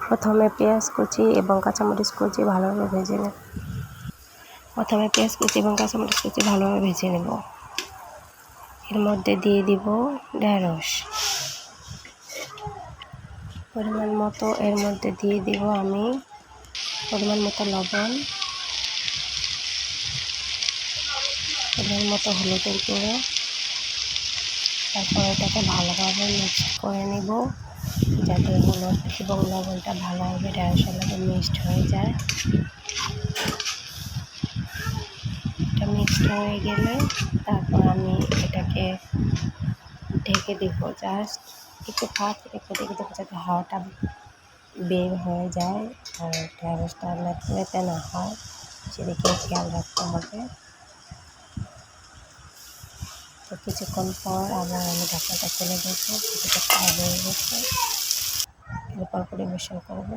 প্রথমে পেঁয়াজ কুচি এবং কাঁচামরিচ কুচি ভালোভাবে ভেজে নেব। এর মধ্যে দিয়ে দিব ঢেঁড়স পরিমাণ মতো। এর মধ্যে দিয়ে দিব আমি পরিমাণ মতো লবণ, পরিমাণ মতো হলুদের গুঁড়ো। তারপর এটাকে ভালোভাবে মিক্সড করে নেব যাতে হলুদ এবং লবণটা ভালোভাবে ঢেঁড়সের সাথে মিক্সড হয়ে যায়। এটা মিক্সড হয়ে গেলে তারপর আমি এটাকে ঢেকে দেবো। জাস্ট একটু ফাঁক রেখে দেবো যাতে হাওয়াটা বের হয়ে যায় আর ঢেঁড়সটা লেতে না হয়, সেদিকে খেয়াল রাখতে হবে। তো কিছুক্ষণ পর আবার আমি ঢাকনাটা খুলে দেখবো কিছুটা ফ্রাই হয়ে গেছে। এরপর পরিবেশন করবো।